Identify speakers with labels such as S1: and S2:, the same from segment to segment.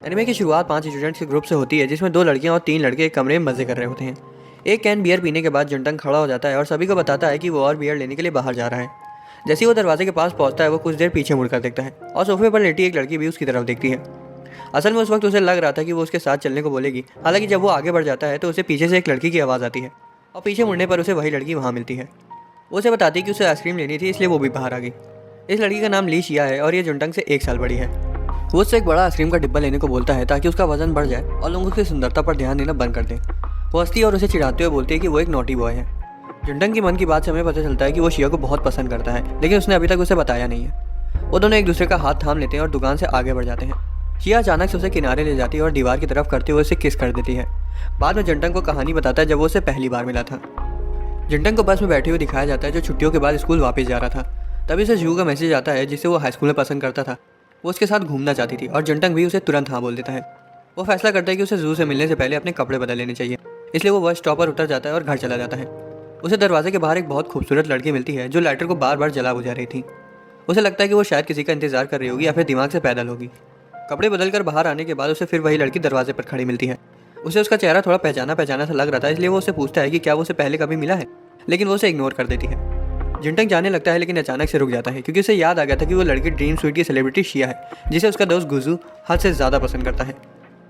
S1: Anime की शुरुआत 5 students के ग्रुप से होती है, जिसमें 2 लड़कियां और 3 लड़के एक कमरे में मजे कर रहे होते हैं। एक कैन बियर पीने के बाद जंटंग खड़ा हो जाता है और सभी को बताता है कि वो और बियर लेने के लिए बाहर जा रहा है। जैसे ही वो दरवाजे के पास पहुंचता है, वो कुछ देर पीछे मुड़कर देखता है और सोफे पर लेटी एक लड़की भी उसकी तरफ देखती है। असल में उस वक्त उसे लग रहा था कि वो उसके साथ चलने को बोलेगी। हालांकि जब वो आगे बढ़ जाता है तो उसे पीछे से एक लड़की की आवाज़ आती है और पीछे मुड़ने पर उसे वही लड़की वहाँ मिलती है। वो उसे बताती है कि उसे आइसक्रीम लेनी थी, इसलिए वो भी बाहर आ गई। इस लड़की का नाम ली शिया है और ये जंटंग से 1 साल बड़ी है। वो उससे एक बड़ा आइसक्रीम का डिब्बा लेने को बोलता है ताकि उसका वजन बढ़ जाए और लोग उसकी सुंदरता पर ध्यान देना बंद कर दें। वो हंसती है और उसे चिढ़ाते हुए बोलती है कि वो एक नॉटी बॉय है। जंटंग की मन की बात से हमें पता चलता है कि वो शिया को बहुत पसंद करता है, लेकिन उसने अभी तक उसे बताया नहीं है। वो दोनों एक दूसरे का हाथ थाम लेते हैं और दुकान से आगे बढ़ जाते हैं। शिया अचानक से उसे किनारे ले जाती है और दीवार की तरफ करते हुए उसे किस कर देती है। बाद में जंटंग को कहानी बताता है जब वो उसे पहली बार मिला था। जंटंग को बस में बैठे हुए दिखाया जाता है जो छुट्टियों के बाद स्कूल वापस जा रहा था। तभी उसे जू का मैसेज आता है जिसे वो हाई स्कूल में पसंद करता था। वो उसके साथ घूमना चाहती थी और जंटंग भी उसे तुरंत हाँ बोल देता है। वो फैसला करता है कि उसे जू से मिलने से पहले अपने कपड़े बदल लेने चाहिए, इसलिए वो बस स्टॉप पर उतर जाता है और घर चला जाता है। उसे दरवाजे के बाहर एक बहुत खूबसूरत लड़की मिलती है जो लाइटर को बार बार जला बुझा रही थी। उसे लगता है कि वो शायद किसी का इंतजार कर रही होगी या फिर दिमाग से पैदल होगी। कपड़े बदल कर बाहर आने के बाद उसे फिर वही लड़की दरवाजे पर खड़ी मिलती है। उसे उसका चेहरा थोड़ा पहचाना पहचाना सा लग रहा था, इसलिए वो उससे पूछता है कि क्या वो उसे पहले कभी मिला है, लेकिन वो उसे इग्नोर कर देती है। जंटंग जाने लगता है, लेकिन अचानक से रुक जाता है क्योंकि उसे याद आ गया था कि वो लड़की ड्रीम स्वीट की सेलिब्रिटी शिया है, जिसे उसका दोस्त गुजू हद से ज़्यादा पसंद करता है।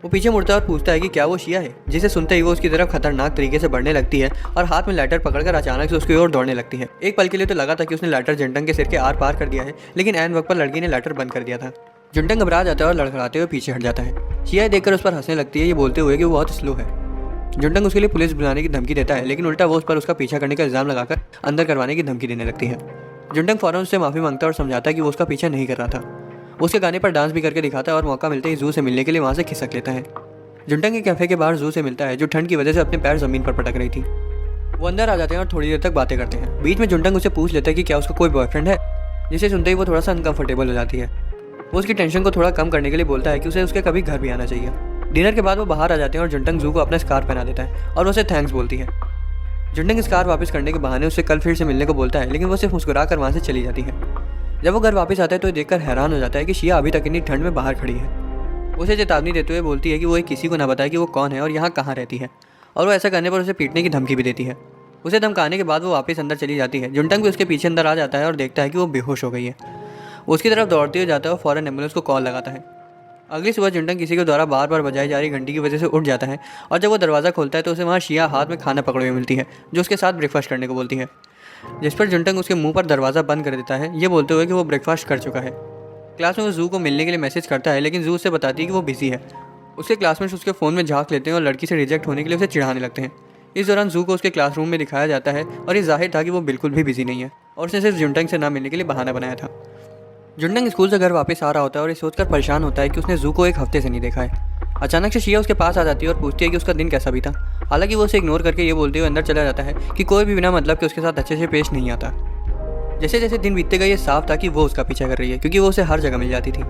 S1: वो पीछे मुड़ता है और पूछता है कि क्या वो शिया है, जिसे सुनते ही वो उसकी तरफ खतरनाक तरीके से बढ़ने लगती है और हाथ में लाइटर पकड़कर अचानक से उसकी ओर दौड़ने लगती है। एक पल के लिए तो लगा था कि उसने लाइटर जंटंग के सिर के आर पार कर दिया है, लेकिन ऐन वक्त पर लड़की ने लाइटर बंद कर दिया था। जंटंग घबरा जाता है और लड़खड़ाते हुए पीछे हट जाता है। शिया देखकर उस पर हंसने लगती है, ये बोलते हुए कि वो बहुत स्लो है। जंटंग उसके लिए पुलिस बुलाने की धमकी देता है, लेकिन उल्टा वो उस पर उसका पीछा करने का इल्जाम लगाकर अंदर करवाने की धमकी देने लगती है। जंटंग फौरन उससे माफ़ी मांगता है और समझाता है कि वो उसका पीछा नहीं कर रहा था। वो उसके गाने पर डांस भी करके दिखाता है और मौका मिलते ही जू से मिलने के लिए वहाँ से खिसक लेता है। जंटंग के कैफे के बाहर जू से मिलता है जो ठंड की वजह से अपने पैर जमीन पर पटक रही थी। वो अंदर आ जाते हैं और थोड़ी देर तक बातें करते हैं। बीच में जंटंग उससे पूछ लेता है कि क्या उसका कोई बॉयफ्रेंड है, जिसे सुनते ही वो थोड़ा सा अनकंफर्टेबल हो जाती है। वो उसकी टेंशन को थोड़ा कम करने के लिए बोलता है कि उसे उसके कभी घर भी आना चाहिए। डिनर के बाद वो बाहर आ जाते हैं और जंटंग जू को अपना स्कार्फ पहना देता है और उसे थैंक्स बोलती है। जंटंग स्कार्फ वापस करने के बहाने उससे कल फिर से मिलने को बोलता है, लेकिन वो सिर्फ मुस्कुरा कर वहाँ से चली जाती है। जब वो घर वापस आता है तो देखकर हैरान हो जाता है कि शिया अभी तक इतनी ठंड में बाहर खड़ी है। उसे चेतावनी देते हुए बोलती है कि वो किसी को ना बताए कि वो कौन है और यहाँ कहाँ रहती है, और वो ऐसा करने पर उसे पीटने की धमकी भी देती है। उसे धमकाने के बाद वो वापस अंदर चली जाती है। जंटंग भी उसके पीछे अंदर आ जाता है और देखता है कि वो बेहोश हो गई है। वो उसकी तरफ दौड़ते हुए जाता है और फौरन एम्बुलेंस को कॉल लगाता है। अगली सुबह जंटंग किसी के द्वारा बार बार बजाई जा रही घंटी की वजह से उठ जाता है और जब वो दरवाज़ा खोलता है तो उसे वहाँ शिया हाथ में खाना पकड़े हुए मिलती है, जो उसके साथ ब्रेकफास्ट करने को बोलती है। जिस पर जंटंग उसके मुंह पर दरवाज़ा बंद कर देता है, ये बोलते हुए कि वो ब्रेकफास्ट कर चुका है। क्लास में वो जू को मिलने के लिए मैसेज करता है, लेकिन जू उससे बताती है कि वो बिजी है। उसके क्लासमेट्स उसके फ़ोन में झांक लेते हैं और लड़की से रिजेक्ट होने के लिए उसे चिढ़ाने लगते हैं। इस दौरान जू को उसके क्लासरूम में दिखाया जाता है और ये जाहिर था कि वो बिल्कुल भी बिजी नहीं है और उसने सिर्फ जंटंग से ना मिलने के लिए बहाना बनाया था। जंटंग स्कूल से घर वापस आ रहा होता है और ये सोचकर परेशान होता है कि उसने जू को 1 हफ्ते से नहीं देखा है। अचानक से शिया उसके पास आ जाती है और पूछती है कि उसका दिन कैसा बीता। हालांकि वो उसे इग्नोर करके ये बोलते हुए अंदर चला जाता है कि कोई भी बिना मतलब के उसके साथ अच्छे से पेश नहीं आता। जैसे जैसे दिन बीतते गए ये साफ था कि वो उसका पीछा कर रही है, क्योंकि वो उसे हर जगह मिल जाती थी।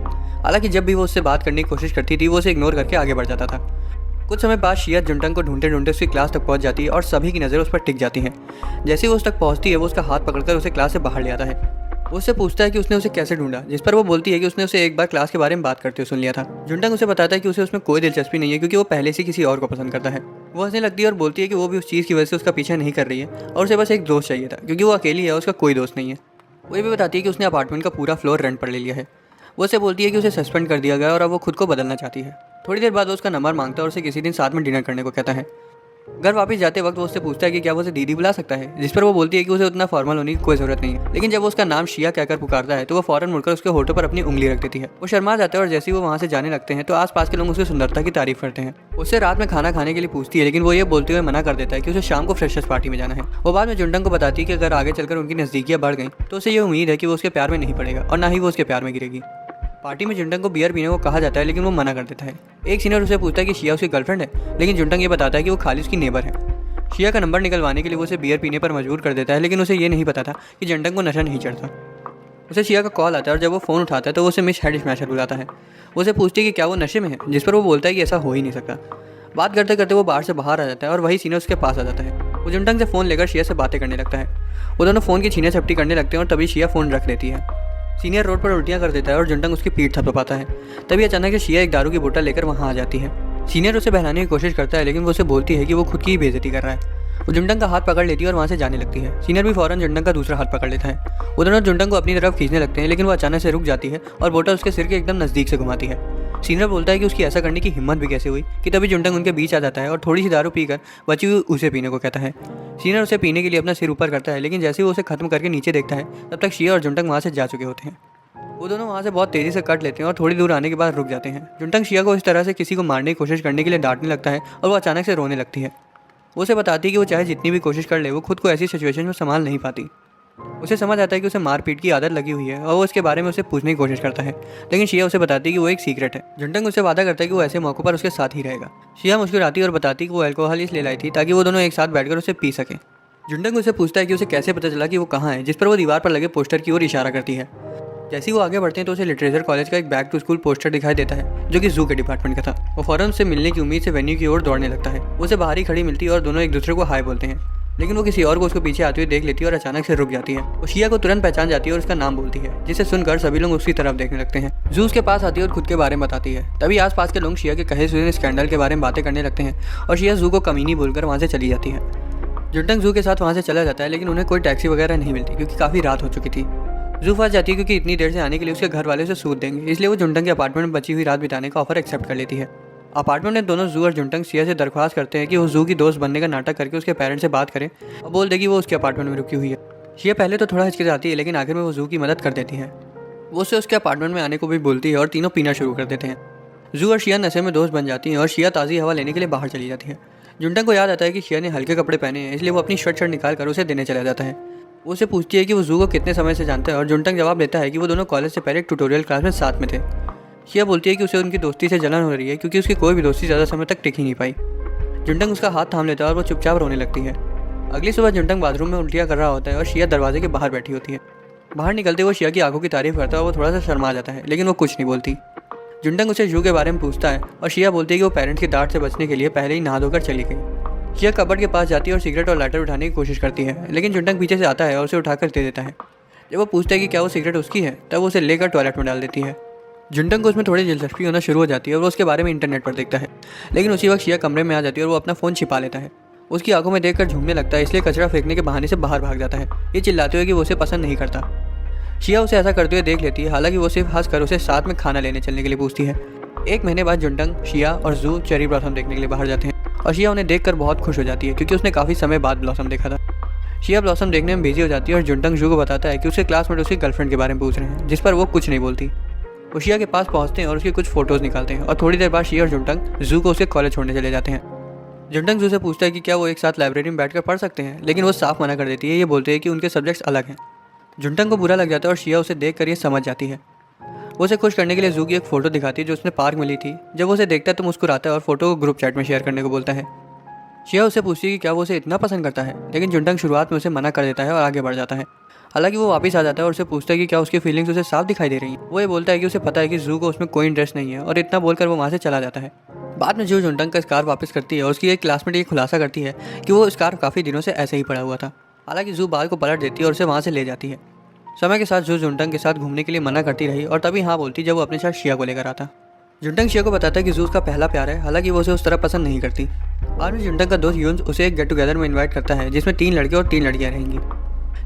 S1: हालांकि जब भी वो उससे बात करने की कोशिश करती थी वो उसे इग्नोर करके आगे बढ़ जाता था। कुछ समय बाद शिया जंटंग को ढूंढते ढूंढते उसकी क्लास तक पहुंच जाती है और सभी की नज़र उस पर टिक जाती है। जैसे ही वो उस तक पहुंचती है वो उसका हाथ पकड़कर उसे क्लास से बाहर ले आता है। वो उससे पूछता है कि उसने उसे कैसे ढूंढा, जिस पर वो बोलती है कि उसने उसे एक बार क्लास के बारे में बात करते हुए सुन लिया था। जंटंग उसे बताता है कि उसे उसमें कोई दिलचस्पी नहीं है, क्योंकि वो पहले से किसी और को पसंद करता है। वो हंसने लगती है और बोलती है कि वो भी उस चीज़ की वजह से उसका पीछा नहीं कर रही है और उसे बस एक दोस्त चाहिए था, क्योंकि वो अकेली है, उसका कोई दोस्त नहीं है। वो ये भी बताती है कि उसने अपार्टमेंट का पूरा फ्लोर रेंट पर ले लिया है। वो उसे बोलती है कि उसे सस्पेंड कर दिया गया और अब वो खुद को बदलना चाहती है। थोड़ी देर बाद वो उसका नंबर मांगता है और उसे किसी दिन साथ में डिनर करने को कहता है। घर वापस जाते वक्त वो उससे पूछता है कि क्या वो उसे दीदी बुला सकता है, जिस पर वो बोलती है कि उसे उतना फॉर्मल होने की कोई ज़रूरत नहीं है। लेकिन जब वो उसका नाम शिया कहकर पुकारता है तो वो फौरन मुड़कर उसके होठों पर अपनी उंगली रख देती है। वो शर्मा जाते हैं और जैसे ही वो वहाँ से जाने लगते हैं तो आसपास के लोग उसकी सुंदरता की तारीफ करते हैं। उससे रात में खाना खाने के लिए पूछती है, लेकिन वो ये बोलते हुए मना कर देता है कि उसे शाम को फ्रेशर्स पार्टी में जाना है। वो बाद में जंटंग को बताती है कि अगर आगे चलकर उनकी नज़दीकियाँ बढ़ गई तो उसे ये उम्मीद है कि वो उसके प्यार में नहीं पड़ेगा और ना ही वो उसके प्यार में गिरेगी। पार्टी में जंटंग को बियर पीने को कहा जाता है, लेकिन वो मना कर देता है। एक सीनियर उसे पूछता है कि शिया उसकी गर्लफ्रेंड है, लेकिन जंटंग ये बताता है कि वो खाली उसकी नेबर है। शिया का नंबर निकलवाने के लिए वो उसे बियर पीने पर मजबूर कर देता है, लेकिन उसे ये नहीं पता था कि जंटंग को नशा नहीं चढ़ता। उसे शिया का कॉल आता है और जब वो फ़ोन उठाता है तो वो उसे मिस हेड स्मैशर बुलाता है। वो उसे पूछती है कि क्या वो नशे में है, जिस पर वो बोलता है कि ऐसा हो ही नहीं सकता। बात करते करते वो बाहर से बाहर आ जाता है और वही सीनियर उसके पास आ जाता है। वो जंटंग से फ़ोन लेकर शिया से बातें करने लगता है। वो दोनों फ़ोन की छीने झपटी करने लगते हैं और तभी शिया फ़ोन रख देती है। सीनियर रोड पर उल्टियाँ कर देता है और जुंटंग उसकी पीठ थपथपाता है। तभी अचानक से शिया एक दारू की बोतल लेकर वहाँ आ जाती है। सीनियर उसे बहलाने की कोशिश करता है, लेकिन वो उसे बोलती है कि वो खुद की ही बेइज्जती कर रहा है। वो जुंटंग का हाथ पकड़ लेती है और वहाँ से जाने लगती है। सीनियर भी फौरन जुंटंग का दूसरा हाथ पकड़ लेता है। वो दोनों जुंटंग को अपनी तरफ खींचने लगते हैं, लेकिन वो अचानक से रुक जाती है और बोतल उसके सिर के एकदम नज़दीक से घुमाती है। सीनियर बोलता है कि उसकी ऐसा करने की हिम्मत भी कैसे हुई, कि तभी जुंटंग उनके बीच आ जाता है और थोड़ी सी दारू पीकर बची हुई उसे पीने को कहता है। सीनियर उसे पीने के लिए अपना सिर ऊपर करता है, लेकिन जैसे ही वो उसे खत्म करके नीचे देखता है तब तक शिया और जुंटंग वहाँ से जा चुके होते हैं। वो दोनों वहाँ से बहुत तेज़ी से कट लेते हैं और थोड़ी दूर आने के बाद रुक जाते हैं। जुंटंग शिया को इस तरह से किसी को मारने की कोशिश करने के लिए डांटने लगता है और वो अचानक से रोने लगती है। वो उसे बताती है कि वो चाहे जितनी भी कोशिश कर ले वो खुद को ऐसी सिचुएशन में संभाल नहीं पाती। उसे समझ आता है कि उसे मारपीट की आदत लगी हुई है और वो इसके बारे में उसे पूछने की कोशिश करता है, लेकिन शिया उसे बताती है कि वो एक सीक्रेट है। जुंटंग उससे वादा करता है कि वो ऐसे मौक़ों पर उसके साथ ही रहेगा। शिया मुस्कुराती है और बताती है कि वो अल्कोहल इसलिए लाई थी ताकि वो दोनों एक साथ बैठकर उसे पी सकें। जुंटंग उसे पूछता है कि उसे कैसे पता चला कि वो कहाँ है, जिस पर वो दीवार पर लगे पोस्टर की ओर इशारा करती है। जैसे ही वो आगे बढ़ते हैं तो उसे लिटरेचर कॉलेज का एक बैक टू स्कूल पोस्टर दिखाई देता है, जो कि जू के डिपार्टमेंट का था। वो फौरन से मिलने की उम्मीद से वेन्यू की ओर दौड़ने लगता है। वो उसे बाहर ही खड़ी मिलती है और दोनों एक दूसरे को हाय बोलते हैं, लेकिन वो किसी और को उसके पीछे आते हुए देख लेती है और अचानक से रुक जाती है। वो शिया को तुरंत पहचान जाती है और उसका नाम बोलती है, जिसे सुनकर सभी लोग उसकी तरफ देखने लगते हैं। जू उसके पास आती है और खुद के बारे में बताती है। तभी आसपास के लोग शिया के कहे सुने स्कैंडल के बारे में बातें करने लगते हैं और शिया जू को कमीनी बोलकर वहाँ से चली जाती है। जुंटंग जू के साथ वहाँ से चला जाता है, लेकिन उन्हें कोई टैक्सी वगैरह नहीं मिलती क्योंकि काफ़ी रात हो चुकी थी। जू फंस जाती है क्योंकि इतनी देर से आने के लिए उसके घर वाले उसे सूद देंगे, इसलिए वो जुंटंग के अपार्टमेंट में बची हुई रात बिताने का ऑफर एक्सेप्ट कर लेती है। अपार्टमेंट में दोनों जू और जुंटंग शिया से दरख्वास्त करते हैं कि वो जू की दोस्त बनने का नाटक करके उसके पेरेंट्स से बात करें और बोल दे कि वो उसके अपार्टमेंट में रुकी हुई है। शिया पहले तो थोड़ा हिचकिचाती है, लेकिन आखिर में वो जू की मदद कर देती है। वो उसे उसके अपार्टमेंट में आने को भी बोलती है और तीनों पीना शुरू कर देते हैं। जू और शिया नशे में दोस्त बन जाती हैं और शिया ताज़ी हवा लेने के लिए बाहर चली जाती है। जुंटंग को याद आता है कि शिया ने हल्के कपड़े पहने हैं, इसलिए वो अपनी शर्ट निकाल कर उसे देने चला जाता है। वो उसे पूछती है कि वो जू को कितने समय से जानता है और जुंटंग जवाब देता है कि वो दोनों कॉलेज से पहले ट्यूटोरियल क्लास में साथ में थे। शिया बोलती है कि उसे उनकी दोस्ती से जलन हो रही है क्योंकि उसकी कोई भी दोस्ती ज़्यादा समय तक टिक ही नहीं पाई। जुंटंग उसका हाथ थाम लेता है और वो चुपचाप रोने लगती है। अगली सुबह जुंटंग बाथरूम में उल्टियाँ कर रहा होता है और शिया दरवाजे के बाहर बैठी होती है। बाहर निकलते हुए शिया की आंखों की तारीफ करता है और वो थोड़ा सा शर्मा जाता है, लेकिन वो कुछ नहीं बोलती। जुंटंग उसे जू के बारे में पूछता है और शिया बोलती है कि वो पेरेंट्स की डांट से बचने के लिए पहले ही नहा धोकर चली गई। शिया कबर्ड के पास जाती है और सिगरेट और लाइटर उठाने की कोशिश करती है, लेकिन जुंटंग पीछे से आता है और उसे उठाकर दे देता है। जब वो पूछता है कि क्या वो सिगरेट उसकी है, तब वो उसे लेकर टॉयलेट में डाल देती है। जुंटंग को उसमें थोड़ी दिलचस्पी होना शुरू हो जाती है और वो उसके बारे में इंटरनेट पर देखता है, लेकिन उसी वक्त शिया कमरे में आ जाती है और वो अपना फ़ोन छिपा लेता है। उसकी आंखों में देखकर झूमने लगता है, इसलिए कचरा फेंकने के बहाने से बाहर भाग जाता है, ये चिल्लाते हुए कि वो उसे पसंद नहीं करता। शिया उसे ऐसा करते हुए देख लेती है, हालांकि वो सिर्फ हंस कर उसे साथ में खाना लेने चलने के लिए पूछती है। एक महीने बाद जुंटंग, शिया और जू चेरी ब्लॉसम देखने के लिए बाहर जाते हैं और शिया उन्हें देखकर बहुत खुश हो जाती है क्योंकि उसने काफ़ी समय बाद ब्लॉसम देखा था। शिया ब्लॉसम देखने में बिजी हो जाती है और जुंटंग जू को बताता है कि उसके क्लासमेट उसकी गर्लफ्रेंड के बारे में पूछ रहे हैं, जिस पर वो कुछ नहीं बोलती। वो शिया के पास पहुंचते हैं और उसकी कुछ फोटोज़ निकालते हैं और थोड़ी देर बाद शिया और जुंटंग जू को उसके कॉलेज छोड़ने चले जाते हैं। जुंटंग जू से पूछता है कि क्या वो एक साथ लाइब्रेरी में बैठकर पढ़ सकते हैं, लेकिन वो साफ मना कर देती है, ये बोलते हैं कि उनके सब्जेक्ट्स अलग हैं। जुंटंग को बुरा लग जाता है और शिया उसे देखकर ये समझ जाती है। वो उसे खुश करने के लिए जू की एक फ़ोटो दिखाती है जो उसने पार्क में ली थी। जब वो उसे देखता है तो मुस्कुराता है और फोटो को ग्रुप चैट में शेयर करने को बोलता है। शिया उसे पूछती है कि क्या वो उसे इतना पसंद करता है, लेकिन जुंटंग शुरुआत में उसे मना कर देता है और आगे बढ़ जाता है। हालांकि वो वापस आ जाता है और उसे पूछता है कि क्या उसकी फीलिंग्स उसे साफ दिखाई दे रही हैं। वो ये बोलता है कि उसे पता है कि जू को उसमें कोई इंटरेस्ट नहीं है और इतना बोलकर वो वहाँ से चला जाता है। बाद में जू जुंटंग का स्कार्फ वापस करती है और उसकी एक क्लासमेट ये खुलासा करती है कि वो स्कार्फ काफ़ी दिनों से ऐसे ही पड़ा हुआ था। हालांकि जू बाल को पलट देती है और उसे वहाँ से ले जाती है। समय के साथ जू जुंटंग के साथ घूमने के लिए मना करती रही और तभी हाँ बोलती जब वो अपने साथ शिया को लेकर आता। जुंटंग शिया को बताता है कि जू उसका पहला प्यार है, हालांकि वो उसे उस तरह पसंद नहीं करती। बाद में जुंटंग का दोस्त यून्स उसे एक गेट टुगेदर में इन्वाइट करता है जिसमें 3 लड़के और 3 लड़कियां रहेंगी।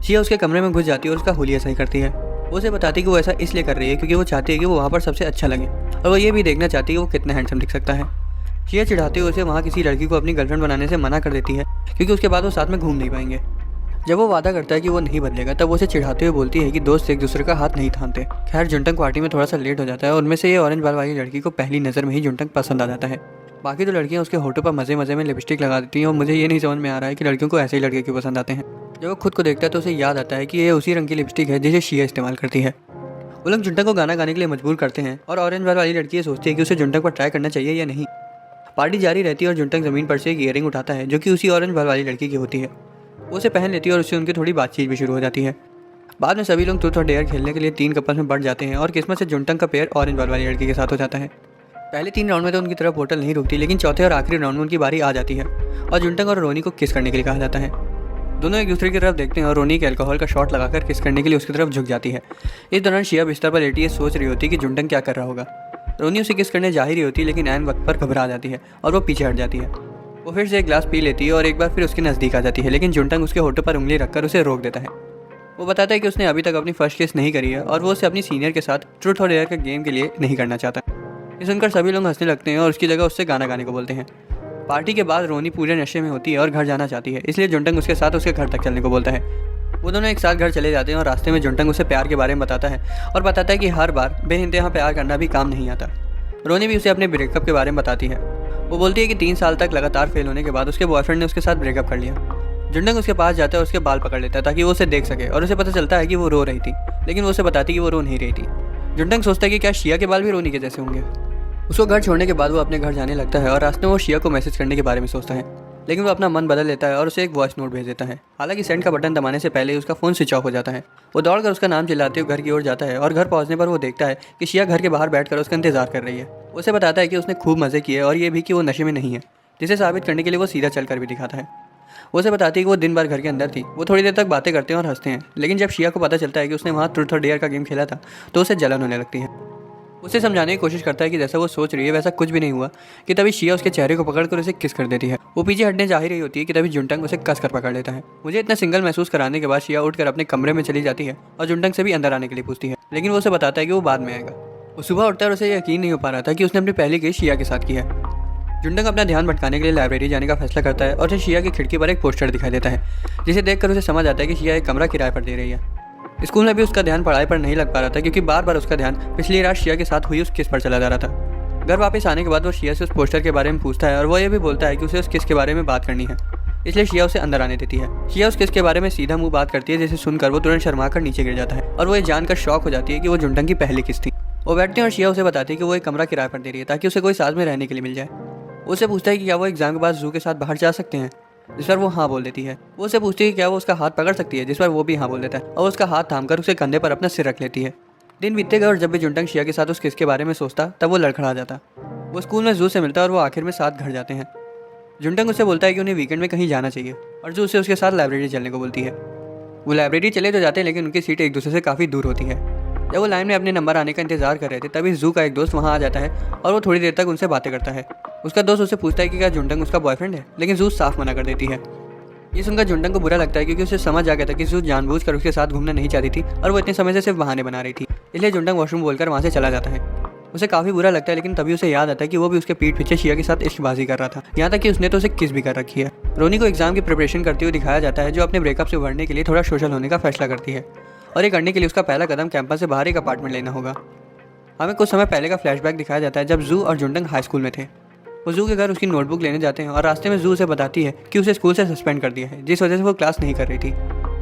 S1: शिया उसके कमरे में घुस जाती है और उसका हुलिया सही करती है। वो उसे बताती है कि वो ऐसा इसलिए कर रही है क्योंकि वो चाहती है कि वो वहाँ पर सबसे अच्छा लगे और वो ये भी देखना चाहती है कि वो कितना हैंडसम दिख सकता है। शिया चिढ़ाते हुए उसे वहाँ किसी लड़की को अपनी गर्लफ्रेंड बनाने से मना कर देती है क्योंकि उसके बाद वो साथ में घूम नहीं पाएंगे। जब वो वादा करता है कि वो नहीं बदलेगा, तब वो उसे चिढ़ाते हुए बोलती है कि दोस्त एक दूसरे का हाथ नहीं थामते। खैर, जुंटंग पार्टी में थोड़ा सा लेट हो जाता है और उनमें से ये ऑरेंज बाल वाली लड़की को पहली नज़र में ही जुंटंग पसंद आ जाता है। बाकी तो लड़कियां उसके होठों पर मज़े मज़े में लिपस्टिक लगा देती हैं और मुझे ये नहीं समझ में आ रहा है कि लड़कियों को ऐसे ही लड़के क्यों पसंद आते हैं। जब वो खुद को देखता है तो उसे याद आता है कि ये उसी रंग की लिपस्टिक है जिसे शिया इस्तेमाल करती है। वो लोग जुंटंग को गाना गाने के लिए मजबूर करते हैं और ऑरेंज बाल वाली लड़की ये सोचती है कि उसे जुंटंग पर ट्राई करना चाहिए या नहीं। पार्टी जारी रहती है और जुंटंग ज़मीन पर से एक ईयरिंग उठाता है जो कि उसी ऑरेंज बाल वाली लड़की की होती है। वो उसे पहन लेती है और उससे उनकी थोड़ी बातचीत भी शुरू हो जाती है। बाद में सभी लोग ट्रूथ और डेयर खेलने के लिए 3 कपल्स में बढ़ जाते हैं और किस्मत से जुंटंग का पेयर ऑरेंज बाल वाली लड़की के साथ हो जाता है। पहले 3 राउंड में तो उनकी तरफ बोतल नहीं रुकती, लेकिन चौथे और आखिरी राउंड में उनकी बारी आ जाती है और जुंटंग और रोनी को किस करने के लिए कहा जाता है। दोनों एक दूसरे की तरफ देखते हैं और रोनी के अल्कोहल का शॉट लगाकर किस करने के लिए उसकी तरफ झुक जाती है। इस दौरान शिया बिस्तर पर लेटी ये सोच रही होती है कि जुंटंग क्या कर रहा होगा। रोनी उसे किस करने जा ही रही होती है, लेकिन ऐन वक्त पर घबरा जाती है और वो पीछे हट जाती है। वो फिर से एक गिलास पी लेती है और एक बार फिर उसके नज़दीक आ जाती है, लेकिन जुंटंग उसके होठों पर उंगली रखकर उसे रोक देता है। वो बताता है कि उसने अभी तक अपनी फर्स्ट किस नहीं करी है और वो उसे अपनी सीनियर के साथ ट्रूथ और डेयर के गेम के लिए नहीं करना चाहता। ये सुनकर सभी लोग हंसने लगते हैं और उसकी जगह उससे गाना गाने को बोलते हैं। पार्टी के बाद रोनी पूरे नशे में होती है और घर जाना चाहती है, इसलिए जुंटंग उसके साथ उसके घर तक चलने को बोलता है। वो दोनों एक साथ घर चले जाते हैं और रास्ते में जुंटंग उसे प्यार के बारे में बताता है और बताता है कि हर बार बेइंतहा प्यार करना भी काम नहीं आता। रोनी भी उसे अपने ब्रेकअप के बारे में बताती है। वो बोलती है कि 3 साल तक लगातार फेल होने के बाद उसके बॉयफ्रेंड ने उसके साथ ब्रेकअप कर लिया। जुंटंग उसके पास जाता है और उसके बाल पकड़ लेता है ताकि वो उसे देख सके और उसे पता चलता है कि वो रो रही थी, लेकिन वो उसे बताती है कि वो रो नहीं रही थी। जुंटंग सोचता है कि क्या शिया के बाल भी रोनी के जैसे होंगे। उसको घर छोड़ने के बाद वो अपने घर जाने लगता है और रास्ते में वो शिया को मैसेज करने के बारे में सोचता है, लेकिन वो अपना मन बदल लेता है और उसे एक वॉइस नोट भेज देता है। हालांकि सेंड का बटन दबाने से पहले ही उसका फ़ोन स्विच ऑफ हो जाता है। वो दौड़कर उसका नाम चिल्लाते हुए घर की ओर जाता है और घर पहुंचने पर वो देखता है कि शिया घर के बाहर बैठकर उसका इंतजार कर रही है। उसे बताता है कि उसने खूब मज़े किए और ये भी कि वो नशे में नहीं है, जिसे साबित करने के लिए वो सीधा चलकर भी दिखाता है। वो उसे बताती है कि वो दिन भर घर के अंदर थी। वो थोड़ी देर तक बातें करते हैं और हंसते हैं, लेकिन जब शिया को पता चलता है कि उसने वहाँ ट्रूथ और डेयर का गेम खेला था तो उसे जलन होने लगती है। उसे समझाने की कोशिश करता है कि जैसा वो सोच रही है वैसा कुछ भी नहीं हुआ कि तभी शिया उसके चेहरे को पकड़कर उसे किस कर देती है। वो पीछे हटने जा ही रही होती है कि तभी जुंटंग उसे कस कर पकड़ लेता है। मुझे इतना सिंगल महसूस कराने के बाद शिया उठकर अपने कमरे में चली जाती है और जुंटंग से भी अंदर आने के लिए पूछती है, लेकिन वो उसे बताता है कि वो बाद में आएगा। वो सुबह उठता है और उसे यकीन नहीं हो पा रहा था कि उसने अपनी पहली केस शिया के साथ की है। जुंटंग अपना ध्यान भटकाने के लिए लाइब्रेरी जाने का फैसला करता है और उसे शिया की खिड़की पर एक पोस्टर दिखाई देता है, जिसे देखकर उसे समझ आता है कि शिया एक कमरा किराए पर दे रही है। स्कूल में भी उसका ध्यान पढ़ाई पर नहीं लग पा रहा था क्योंकि बार बार उसका ध्यान पिछली रात शिया के साथ हुई उस किस पर चला जा रहा था। घर वापस आने के बाद वो शिया से उस पोस्टर के बारे में पूछता है और वो ये भी बोलता है कि उसे उस किस के बारे में बात करनी है, इसलिए शिया उसे अंदर आने देती है। शिया उस किस के बारे में सीधा मुंह बात करती है, जिसे सुनकर वो तुरंत शर्मा कर नीचे गिर जाता है और वो ये जानकर शॉक हो जाती है कि वो जुंटंग की पहली किस थी। वो बैठते हैं और शिया उसे बताती है कि वो एक कमरा किराए पर दे रही है ताकि उसे कोई साथ में रहने के लिए मिल जाए। उसे पूछता है कि क्या वो एग्जाम के बाद जू के साथ बाहर जा सकते हैं, जिस पर वो हाँ बोल देती है। वो उसे पूछती है कि क्या वो उसका हाथ पकड़ सकती है, जिस पर वो भी हाँ बोल देता है और उसका हाथ थामकर उसके कंधे पर अपना सिर रख लेती है। दिन बीतते गए और जब भी जुंटंग शिया के साथ उस किस के बारे में सोचता तब वो लड़खड़ा जाता। वो स्कूल में जू से मिलता और वो आखिर में साथ घर जाते हैं। जुंटंग उसे बोलता है कि उन्हें वीकेंड में कहीं जाना चाहिए और जू उसे उसके साथ लाइब्रेरी चलने को बोलती है। वो लाइब्रेरी चले तो जाते हैं, लेकिन उनकी सीटें एक दूसरे से काफ़ी दूर होती है। जब वो लाइन में अपने नंबर आने का इंतजार कर रहे थे तभी जू का एक दोस्त वहाँ आ जाता है और वो थोड़ी देर तक उनसे बातें करता है। उसका दोस्त उससे पूछता है कि क्या जुंटंग उसका बॉयफ्रेंड है, लेकिन जू साफ मना कर देती है। ये सुनकर जुंटंग को बुरा लगता है क्योंकि उसे समझ आ गया था कि जू जानबूझकर उसके साथ घूमना नहीं चाहती थी और वो इतने समय से सिर्फ बहाने बना रही थी। इसलिए जुंटंग वॉशरूम बोलकर वहाँ से चला जाता है। उसे काफ़ी बुरा लगता है, लेकिन तभी उसे याद आता है कि वो भी उसके पीठ पीछे शिया के साथ इश्कबाजी कर रहा था, यहाँ तक कि उसने तो उसे किस भी कर रखी है। रोनी को एग्जाम की प्रिपरेशन करते हुए दिखाया जाता है, जो अपने ब्रेकअप से उभरने के लिए थोड़ा सोशल होने का फैसला करती है और ये करने के लिए उसका पहला कदम कैंपस से बाहर एक अपार्टमेंट लेना होगा। हमें कुछ समय पहले का फ्लैशबैक दिखाया जाता है जब जू और जुंटंग हाई स्कूल में थे। वो जू के घर उसकी नोटबुक लेने जाते हैं और रास्ते में जू उसे बताती है कि उसे स्कूल से सस्पेंड कर दिया है, जिस वजह से वो क्लास नहीं कर रही थी।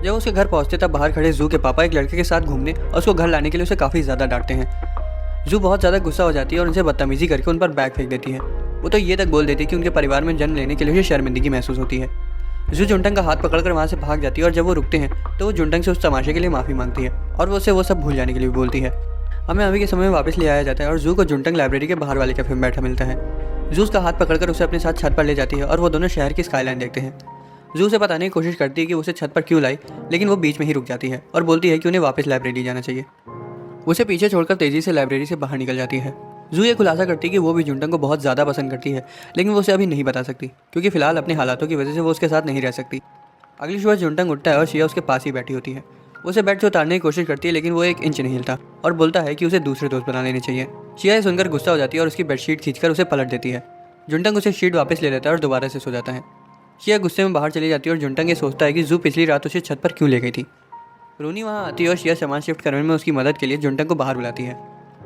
S1: जब उसके घर पहुंचते तब बाहर खड़े जू के पापा एक लड़के के साथ घूमने और उसको घर लाने के लिए उसे काफ़ी ज़्यादा डांटते हैं। जू बहुत ज़्यादा गुस्सा हो जाती है और उनसे बदतमीजी करके उन पर बैग फेंक देती है। वो तो ये तक बोल देती है कि उनके परिवार में जन्म लेने के लिए उसे शर्मिंदगी महसूस होती है। जू जुंटंग का हाथ पकड़कर वहाँ से भाग जाती है और जब वो रुकते हैं तो वो जुंटंग से उस तमाशे के लिए माफ़ी मांगती है और वो उसे वो सब भूल जाने के लिए भी बोलती है। हमें अभी के समय में वापस ले आया जाता है और जू को जुंटंग लाइब्रेरी के बाहर वाले कैफे में बैठा मिलता है। जू उसका हाथ पकड़कर उसे अपने साथ छत पर ले जाती है और वो दोनों शहर की स्काईलाइन देखते हैं। जू उसे बताने की कोशिश करती है कि उसे छत पर क्यों लाई, लेकिन वो बीच में ही रुक जाती है और बोलती है कि उन्हें वापस लाइब्रेरी जाना चाहिए। उसे पीछे छोड़कर तेज़ी से लाइब्रेरी से बाहर निकल जाती है। जू ये खुलासा करती है कि वो भी जुंटंग को बहुत ज़्यादा पसंद करती है, लेकिन वो उसे अभी नहीं बता सकती क्योंकि फिलहाल अपने हालातों की वजह से वो उसके साथ नहीं रह सकती। अगली सुबह जुंटंग उठता है और शिया उसके पास ही बैठी होती है। उसे बेड से उतारने की कोशिश करती है, लेकिन वो 1 इंच नहीं हिलता और बोलता है कि उसे दूसरे दोस्त बना लेने चाहिए। शिया ये सुनकर गुस्सा हो जाती है और उसकी बेडशीट खींचकर उसे पलट देती है। जुंटंग उसे शीट वापस ले लेता है और दोबारा से सो जाता है। शिया गुस्से में बाहर चली जाती है और जुंटंग ये सोचता है कि जू पिछली रात उसे छत पर क्यों ले गई थी। रूनी वहाँ आती है और शिया सामान शिफ्ट करने में उसकी मदद के लिए जुंटंग को बाहर बुलाती है।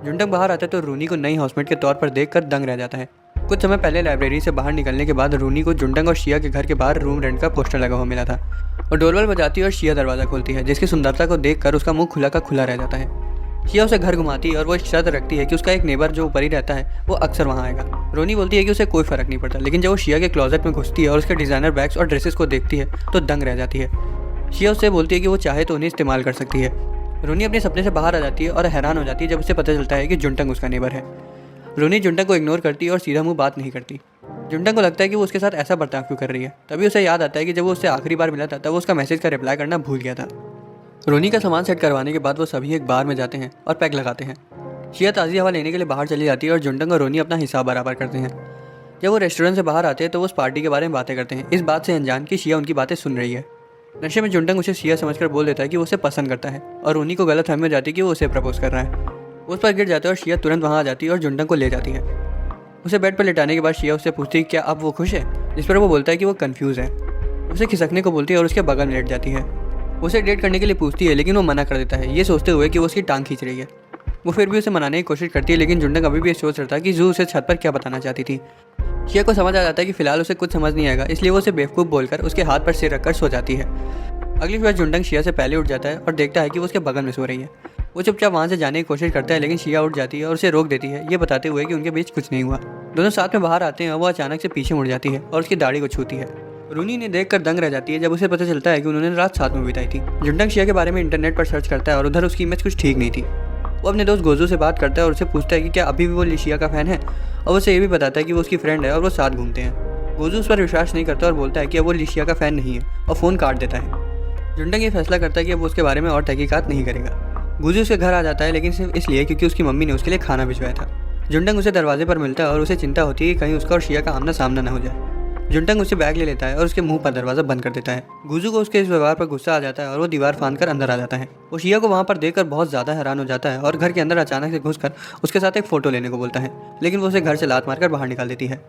S1: जुंटंग बाहर आता है तो रूनी को नई हाउसमेट के तौर पर देखकर दंग रह जाता है। कुछ समय पहले लाइब्रेरी से बाहर निकलने के बाद रूनी को जुंटंग और शिया के घर के बाहर रूम रेंट का पोस्टर लगा हुआ मिला था और डोरबेल बजाती है और शिया दरवाज़ा खोलती है, जिसकी सुंदरता को देखकर उसका मुंह खुला का खुला रह जाता है। शिया उसे घर घुमाती है और वो शर्त रखती है कि उसका एक नेबर जो ऊपर ही रहता है वो अक्सर वहाँ आएगा। रोनी बोलती है कि उसे कोई फ़र्क नहीं पड़ता, लेकिन जब वो शिया के क्लोजेट में घुसती है और उसके डिज़ाइनर बैग्स और ड्रेसेस को देखती है तो दंग रह जाती है। शिया उससे बोलती है कि वो चाहे तो उन्हें इस्तेमाल कर सकती है। रोनी अपने सपने से बाहर आ जाती है और हैरान हो जाती है जब उसे पता चलता है कि जुंटंग उसका नेबर है। रोनी जुंटंग को इग्नोर करती है और सीधा मुँह बात नहीं करती। जुंटंग को लगता है कि वो उसके साथ ऐसा बर्ताव क्यों कर रही है। तभी उसे याद आता है कि जब वो उससे आखिरी बार मिला था तब वो उसका मैसेज का रिप्लाई करना भूल गया था। रोनी का सामान सेट करवाने के बाद वो सभी एक बार में जाते हैं और पैक लगाते हैं। शिया ताज़ी हवा लेने के लिए बाहर चली जाती है और जुंटंग और रोनी अपना हिसाब बराबर करते हैं। जब वो रेस्टोरेंट से बाहर आते हैं तो वो उस पार्टी के बारे में बातें करते हैं, इस बात से अनजान कि शिया उनकी बातें सुन रही है। नशे में जुंटंग उसे शिया समझकर बोल देता है कि वो उसे पसंद करता है और रोनी को गलतफहमी हो जाती है कि वो उसे प्रपोज कर रहा है। वो उस पर गिर जाता है और शिया तुरंत वहाँ आ जाती है और जुंटंग को ले जाती है। उसे बेड पर लेटाने के बाद शिया उससे पूछती है क्या अब वो खुश है, जिस पर वो बोलता है कि वो कंफ्यूज है। उसे खिसकने को बोलती है और उसके बगल में लेट जाती है। उसे डेट करने के लिए पूछती है लेकिन वो मना कर देता है, ये सोचते हुए कि वो उसकी टांग खींच रही है। वो फिर भी उसे मनाने की कोशिश करती है लेकिन जुंटंग अभी भी ये सोच रहा था कि जू उसे छत पर क्या बताना चाहती थी। शिया को समझ आ जाता है कि फिलहाल उसे कुछ समझ नहीं आएगा, इसलिए वो उसे बेवकूफ़ बोलकर उसके हाथ पर सिर रखकर सो जाती है। अगली सुबह जुंटंग शिया से पहले उठ जाता है और देखता है कि वो उसके बगल में सो रही है। वो चुपचाप वहाँ से जाने की कोशिश करता है लेकिन शिया उठ जाती है और उसे रोक देती है, ये बताते हुए कि उनके बीच कुछ नहीं हुआ। दोनों साथ में बाहर आते हैं और वो अचानक से पीछे मुड़ जाती है और उसकी दाढ़ी को छूती है। रोनी ने देखकर दंग रह जाती है जब उसे पता चलता है कि उन्होंने रात साथ में बिताई थी। जुंटंग शिया के बारे में इंटरनेट पर सर्च करता है और उधर उसकी इमेज कुछ ठीक नहीं थी। वो अपने दोस्त गोजू से बात करता है और उससे पूछता है कि क्या अभी भी वो लिशिया का फ़ैन है, और उसे ये भी बताता है कि वो उसकी फ्रेंड है और वो साथ घूमते हैं। गोजू उस पर विश्वास नहीं करता और बोलता है कि अब वो लिशिया का फ़ैन नहीं है और फ़ोन काट देता है। जुंटंग ये फैसला करता है कि अब वो उसके बारे में और तहकीकात नहीं करेगा। गोजू उसके घर आ जाता है लेकिन सिर्फ इसलिए क्योंकि उसकी मम्मी ने उसके लिए खाना भिजवाया था। जुंटंग उसे दरवाजे पर मिलता है और उसे चिंता होती है कि कहीं उसका और शिया का आमना सामना न हो जाए। जुंटंग उससे बैग ले लेता है और उसके मुंह पर दरवाज़ा बंद कर देता है। गुजू को उसके इस व्यवहार पर गुस्सा आ जाता है और वो दीवार फांद कर अंदर आ जाता है। वो शिया को वहाँ पर देखकर बहुत ज़्यादा हैरान हो जाता है और घर के अंदर अचानक से घुसकर उसके साथ एक फ़ोटो लेने को बोलता है, लेकिन वो उसे घर से लात मारकर बाहर निकाल देती है।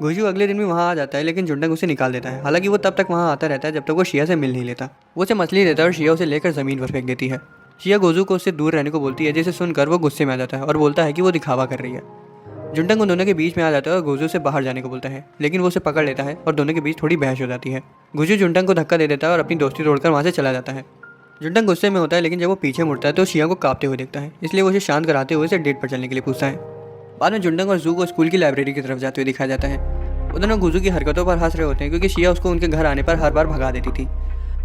S1: गुजू अगले दिन भी वहाँ आ जाता है लेकिन जुंटंग उसे निकाल देता है। हालांकि वो तब तक वहाँ आता रहता है जब तक वो शिया से मिल नहीं लेता। वो उसे मछली देता है और शिया उसे लेकर ज़मीन पर फेंक देती है। शिया गोजू को उससे दूर रहने को बोलती है, जिसे सुनकर वो गुस्से में आ जाता है और बोलता है कि वो दिखावा कर रही है। जुंटंग उन दोनों के बीच में आ जाता है और गोजू से बाहर जाने को बोलता है, लेकिन वो उसे पकड़ लेता है और दोनों के बीच थोड़ी बहस हो जाती है। गोजू जुंटंग को धक्का दे देता है और अपनी दोस्ती तोड़कर वहाँ से चला जाता है। जुंटंग गुस्से में होता है लेकिन जब वो पीछे मुड़ता है तो शिया को कांपते हुए देखता है, इसलिए वो उसे शांत कराते हुए उसे डेट पर चलने के लिए पूछता है। बाद में जुंटंग और जू को स्कूल की लाइब्रेरी की तरफ जाते हुए दिखाया जाता है। वो दोनों गोजू की हरकतों पर हंस रहे होते हैं क्योंकि शिया उसको उनके घर आने पर हर बार भगा देती थी।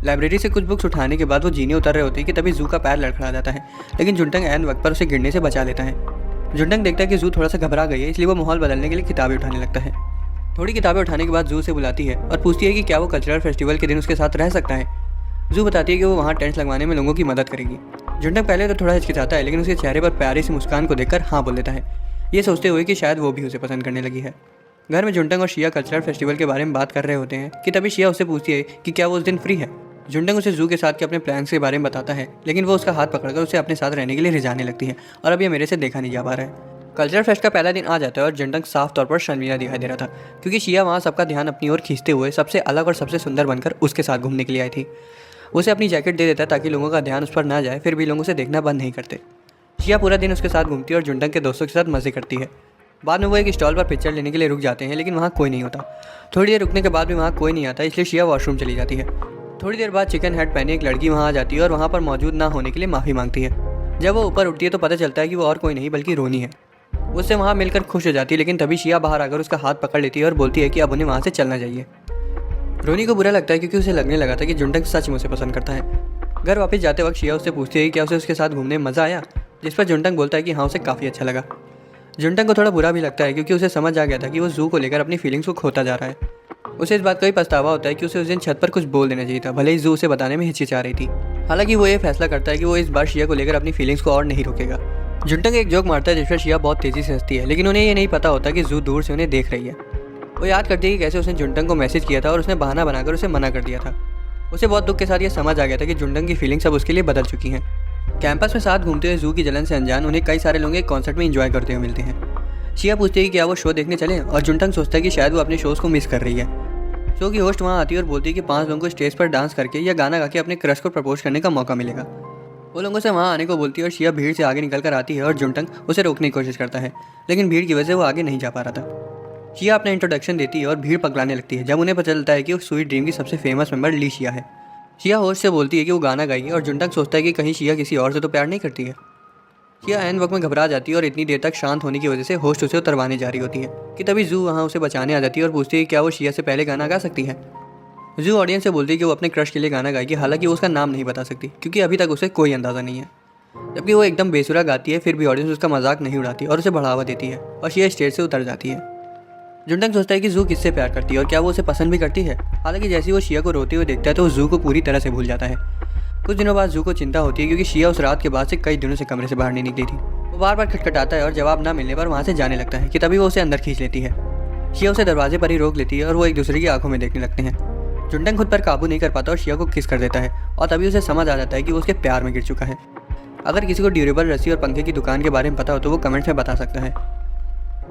S1: लाइब्रेरी से कुछ बुक्स उठाने के बाद वो जीने उतर रहे होते हैं कि तभी जू का पैर लड़खड़ा जाता है, लेकिन जुंटंग ऐन वक्त पर उसे गिरने से बचा लेता है। जुंटंग देखता है कि जू थोड़ा सा घबरा गई है, इसलिए वो माहौल बदलने के लिए किताबें उठाने लगता है। थोड़ी किताबें उठाने के बाद जू से बुलाती है और पूछती है कि क्या वो कल्चरल फेस्टिवल के दिन उसके साथ रह सकता है। जू बताती है कि वो वहाँ टेंट्स लगवाने में लोगों की मदद करेगी। जुंटंग पहले तो थोड़ा हिचकिचाता है लेकिन उसके चेहरे पर प्यारी सी मुस्कान को देखकर हाँ बोल देता है, ये सोचते हुए कि शायद वो भी उसे पसंद करने लगी है। घर में जुंटंग और शिया कल्चरल फेस्टिवल के बारे में बात कर रहे होते हैं कि तभी शिया उससे पूछती है कि क्या वो उस दिन फ्री है। जुंटंग उसे जू के साथ के अपने प्लान्स के बारे में बताता है, लेकिन वो उसका हाथ पकड़कर उसे अपने साथ रहने के लिए रिझाने लगती है और अब ये मेरे से देखा नहीं जा पा रहा है। कल्चरल फेस्ट का पहला दिन आ जाता है और जुंटंग साफ तौर पर शर्मीला दिखाई दे रहा था क्योंकि शिया वहाँ सबका ध्यान अपनी ओर खींचते हुए सबसे अलग और सबसे सुंदर बनकर उसके साथ घूमने के लिए आई थी। उसे अपनी जैकेट दे देता है ताकि लोगों का ध्यान उस पर ना जाए, फिर भी लोग उसे देखना बंद नहीं करते। शिया पूरा दिन उसके साथ घूमती है और जुंटंग के दोस्तों के साथ मजे करती है। बाद में वो एक स्टॉल पर पिक्चर लेने के लिए रुक जाते हैं लेकिन वहाँ कोई नहीं होता। थोड़ी देर रुकने के बाद भी वहाँ कोई नहीं आता, इसलिए शिया वॉशरूम चली जाती है। थोड़ी देर बाद चिकन हेड पहने एक लड़की वहाँ आ जाती है और वहाँ पर मौजूद ना होने के लिए माफ़ी मांगती है। जब वो ऊपर उठती है तो पता चलता है कि वो और कोई नहीं बल्कि रोनी है। उससे वहाँ मिलकर खुश हो जाती है लेकिन तभी शिया बाहर आकर उसका हाथ पकड़ लेती है और बोलती है कि अब उन्हें वहाँ से चलना चाहिए। रोनी को बुरा लगता है क्योंकि उसे लगने लगा था कि जुंटंग सच में उसे पसंद करता है। घर वापस जाते वक्त शिया उससे पूछती है कि क्या उसे उसके साथ घूमने में मज़ा आया, जिस पर जुंटंग बोलता है कि हाँ उसे काफ़ी अच्छा लगा। जुंटंग को थोड़ा बुरा भी लगता है क्योंकि उसे समझ आ गया था कि वो जू को लेकर अपनी फीलिंग्स को खोता जा रहा है। उसे इस बात का भी पछतावा होता है कि उसे उस दिन छत पर कुछ बोल देना चाहिए था, भले ही जू उसे बताने में हिचकिचा रही थी। हालांकि वो ये फैसला करता है कि वो इस बार शिया को लेकर अपनी फीलिंग्स को और नहीं रोकेगा। जुंटंग एक जोक मारता है जिस पर शिया बहुत तेज़ी से हंसती है, लेकिन उन्हें ये नहीं पता होता कि जू दूर से उन्हें देख रही है। वो याद करती है कि कैसे उसने जुंटंग को मैसेज किया था और उसने बहाना बनाकर उसे मना कर दिया था। उसे बहुत दुख के साथ ये समझ आ गया था कि जुंटंग की फीलिंग्स अब उसके लिए बदल चुकी हैं। कैंपस में साथ घूमते हुए जू की जलन से अनजान उन्हें कई सारे लोग एक कॉन्सर्ट में एंजॉय करते हुए मिलते हैं। शिया पूछती है कि क्या वो शो देखने चले और जुंटंग सोचता है कि शायद वो अपने शोज़ को मिस कर रही है। शो की होस्ट वहाँ आती है और बोलती है कि 5 लोगों को स्टेज पर डांस करके या गाना गा के अपने क्रश को प्रपोज करने का मौका मिलेगा। वो लोगों से वहाँ आने को बोलती है और शिया भीड़ से आगे निकल कर आती है और जुंटंग उसे रोकने की कोशिश करता है, लेकिन भीड़ की वजह से वो आगे नहीं जा पा रहा था। शिया अपना इंट्रोडक्शन देती है और भीड़ पगलाने लगती है जब उन्हें पता चलता है कि वो स्वीट ड्रीम की सबसे फेमस मेंबर ली शिया है। शिया होस्ट से बोलती है कि वो गाना गाएगी और जुंटंग सोचता है कि कहीं शिया किसी और से तो प्यार नहीं करती है। शिया ऐन वक्त में घबरा जाती है और इतनी देर तक शांत होने की वजह से होस्ट उसे उतरवाने जा रही होती है कि तभी जू वहाँ उसे बचाने आ जाती है और पूछती है कि क्या वो शिया से पहले गाना गा सकती है। जू ऑडियंस से बोलती है कि वो अपने क्रश के लिए गाना गाएगी, हालांकि वो उसका नाम नहीं बता सकती क्योंकि अभी तक उसे कोई अंदाज़ा नहीं है। जबकि वो एकदम बेसुरा गाती है, फिर भी ऑडियंस उसका मजाक नहीं उड़ाती और उसे बढ़ावा देती है और शिया स्टेज से उतर जाती है। जुंटंग सोचता है कि जू किससे प्यार करती है और क्या वो उसे पसंद भी करती है। हालांकि जैसे ही वो शिया को रोते हुए देखता है तो वो जू को पूरी तरह से भूल जाता है। कुछ दिनों बाद जू को चिंता होती है क्योंकि शिया उस रात के बाद से कई दिनों से कमरे से बाहर नहीं निकली थी। वो बार बार खटखटाता है और जवाब ना मिलने पर वहाँ से जाने लगता है कि तभी वो उसे अंदर खींच लेती है। शिया उसे दरवाजे पर ही रोक लेती है और वो एक दूसरे की आंखों में देखने लगते हैं। जुंटंग खुद पर काबू नहीं कर पाता और शिया को किस कर देता है और तभी उसे समझ आ जाता है कि वो उसके प्यार में गिर चुका है। अगर किसी को ड्यूरेबल रस्सी और पंखे की दुकान के बारे में पता हो तो वो कमेंट्स में बता सकता है।